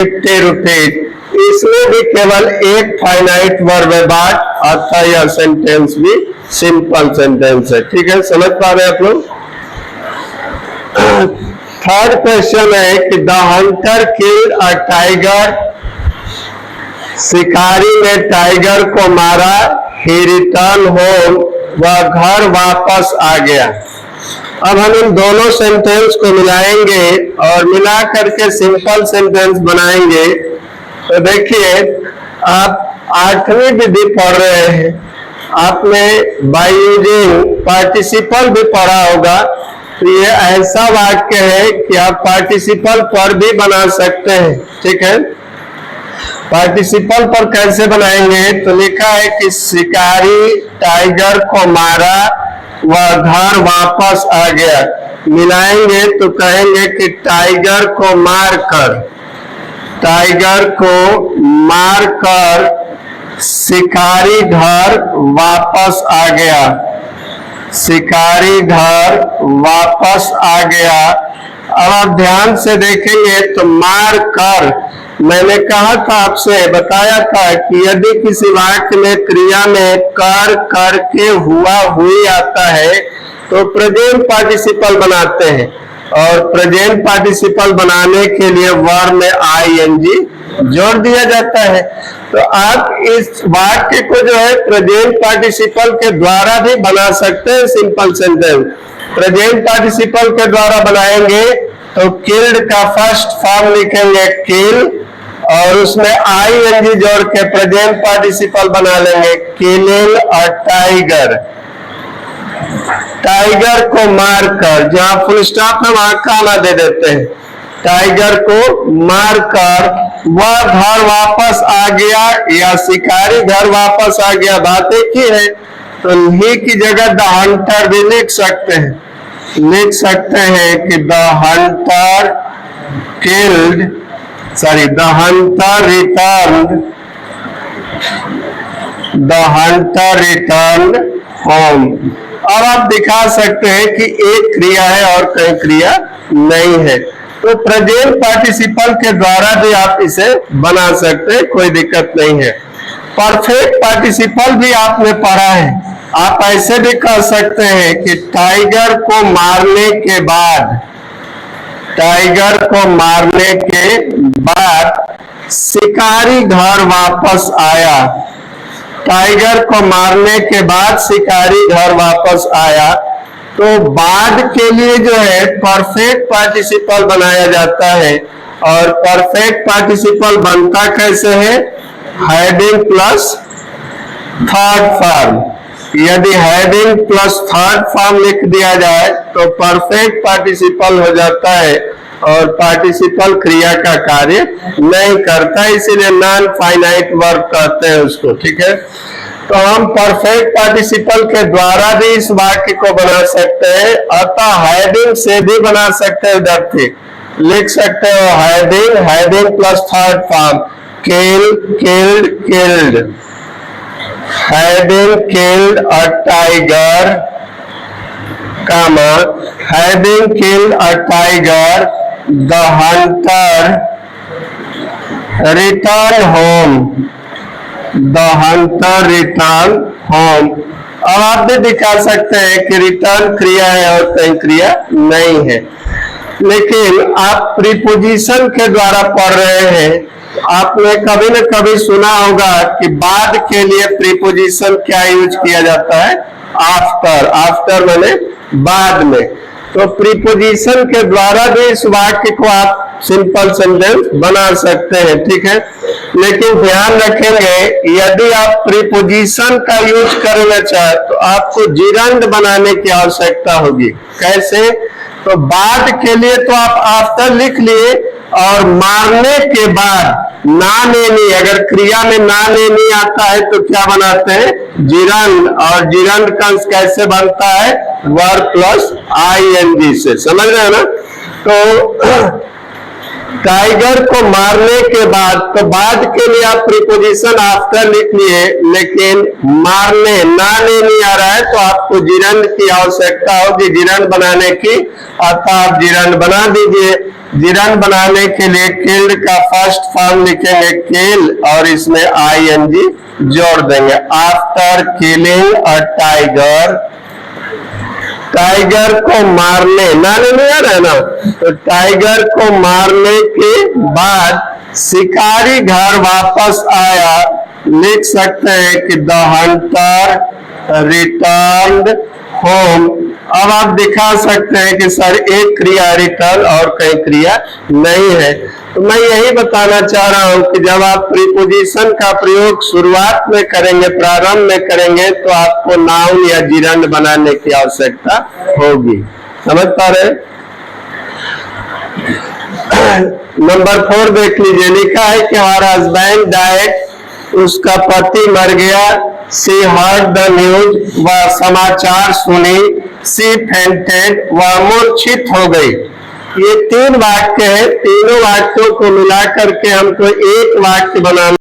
50 rupees. इसमें भी केवल एक फाइनाइट वर्ब है बट, अतः यह सेंटेंस भी सिंपल सेंटेंस है। ठीक है, समझ पा रहे हैं आप लोग। थर्ड क्वेश्चन है कि the Hunter killed a tiger, शिकारी ने टाइगर को मारा, ही रिटर्न होम, वह घर वापस आ गया। अब हम इन दोनों सेंटेंस को मिलाएंगे और मिला करके सिंपल सेंटेंस बनाएंगे। तो देखिए, आप 8वीं विधि पढ़ रहे हैं, आपने बाय यूजिंग पार्टिसिपल भी पढ़ा होगा। तो ये ऐसा वाक्य है कि आप पार्टिसिपल पर भी बना सकते हैं। ठीक है, पार्टिसिपल पर कैसे बनाएंगे? तो लिखा है कि शिकारी टाइगर को मारा, वह घर वापस आ गया। मिलाएंगे तो कहेंगे कि टाइगर को मारकर शिकारी घर वापस आ गया। शिकारी घर वापस आ गया। अब आप ध्यान से देखेंगे तो मार कर, मैंने कहा था आपसे, बताया था कि यदि किसी वाक्य में क्रिया में कर, करके, हुआ, हुई आता है तो प्रेजेंट पार्टिसिपल बनाते हैं, और प्रेजेंट पार्टिसिपल बनाने के लिए वर्ब में आईएनजी जोड़ दिया जाता है। तो आप इस वाक्य को जो है प्रेजेंट पार्टिसिपल के द्वारा भी बना सकते हैं सिंपल सेंटेंस। प्रेजेंट पार्टिसिपल के द्वारा बनाएंगे तो किल्ड का फर्स्ट फॉर्म लिखेंगे किल, और उसमें आईएनजी जोड़ के प्रेजेंट पार्टिसिपल बना लेंगे किलिंग अ टाइगर। टाइगर को मारकर, जहां फुल स्टॉप है वहां कामा दे देते हैं। टाइगर को मारकर वह घर वापस आ गया, या शिकारी घर वापस आ गया, बात एक ही है। तो ही की जगह द हंटर भी लिख सकते हैं। लिख सकते हैं कि the Hunter killed, the Hunter return home. अब आप दिखा सकते हैं कि एक क्रिया है और कई क्रिया नहीं है। तो प्रेजेंट पार्टिसिपल के द्वारा भी आप इसे बना सकते हैं, कोई दिक्कत नहीं है। परफेक्ट पार्टिसिपल भी आपने पढ़ा है, आप ऐसे भी कह सकते हैं कि टाइगर को मारने के बाद शिकारी घर वापस आया। टाइगर को मारने के बाद शिकारी घर वापस आया। तो बाद के लिए जो है परफेक्ट पार्टिसिपल बनाया जाता है, और परफेक्ट पार्टिसिपल बनता कैसे है? Heading plus third form. यदि हैडिंग प्लस थर्ड फॉर्म लिख दिया जाए तो परफेक्ट पार्टिसिपल हो जाता है, और पार्टिसिपल क्रिया का कार्य नहीं करता, इसीलिए नॉन फाइनाइट वर्ब कहते हैं उसको। ठीक है, तो हम परफेक्ट पार्टिसिपल के द्वारा भी इस वाक्य को बना सकते हैं, अतः हैडिंग से भी बना सकते हैं। विद्यार्थी लिख सकते हो heading plus third form killed, heading killed a tiger, heading killed a tiger, the Hunter return home. अब आप भी दिखा सकते हैं कि रिटर्न क्रिया है और कई क्रिया नहीं है। लेकिन आप प्रीपोजिशन के द्वारा पढ़ रहे हैं, आपने कभी न कभी सुना होगा कि बाद के लिए प्रीपोजिशन क्या यूज किया जाता है? आफ्टर माने बाद में। तो प्रीपोजिशन के द्वारा भी इस वाक्य को आप सिंपल सेंटेंस बना सकते हैं। ठीक है, लेकिन ध्यान रखेंगे यदि आप प्रीपोजिशन का यूज करना चाहे तो आपको जिरंड बनाने की आवश्यकता होगी। कैसे? तो बाद के लिए तो आप आफ्टर लिख लिए, और मारने के बाद ना लेनी, अगर क्रिया में ना लेनी आता है तो क्या बनाते हैं? जिरंड। और जिरंड कंस कैसे बनता है? वर्ब प्लस आईएनजी से। समझ रहे हैं ना? तो टाइगर को मारने के बाद, तो बाद के लिए आप प्रीपोजिशन आफ्टर लिख लिए, लेकिन मारने नाने नहीं आ रहा है तो आपको जिरंड की आवश्यकता होगी जिरंड बनाने की, अतः आप जिरंड बना दीजिए। जिरंड बनाने के लिए किल्ड का फर्स्ट फॉर्म लिखेंगे किल और इसमें आईएनजी जोड़ देंगे। After killing a tiger, tiger को मारने, नाने नहीं आ रहा है ना, तो टाइगर को मारने के बाद शिकारी घर वापस आया, लिख सकते हैं कि द हंटर रिटर्न्ड होम। अब आप दिखा सकते हैं कि सर एक क्रिया रिटर्न और कई क्रिया नहीं है। तो मैं यही बताना चाह रहा हूं कि जब आप प्रीपोजिशन का प्रयोग शुरुआत में करेंगे, प्रारंभ में करेंगे, तो आपको नाउन या जिरंड बनाने की आवश्यकता होगी। समझ पा रहे? नंबर 4 देख लीजिए, लिखा है कि हमारा हस्बैंड डाइड, उसका पति मर गया। सी हर्ड द न्यूज, वह समाचार सुनी। सी फेंटेड, वह मूर्छित हो गई। ये 3 वाक्य है, तीनों वाक्यों को मिला करके हमको एक वाक्य बनाना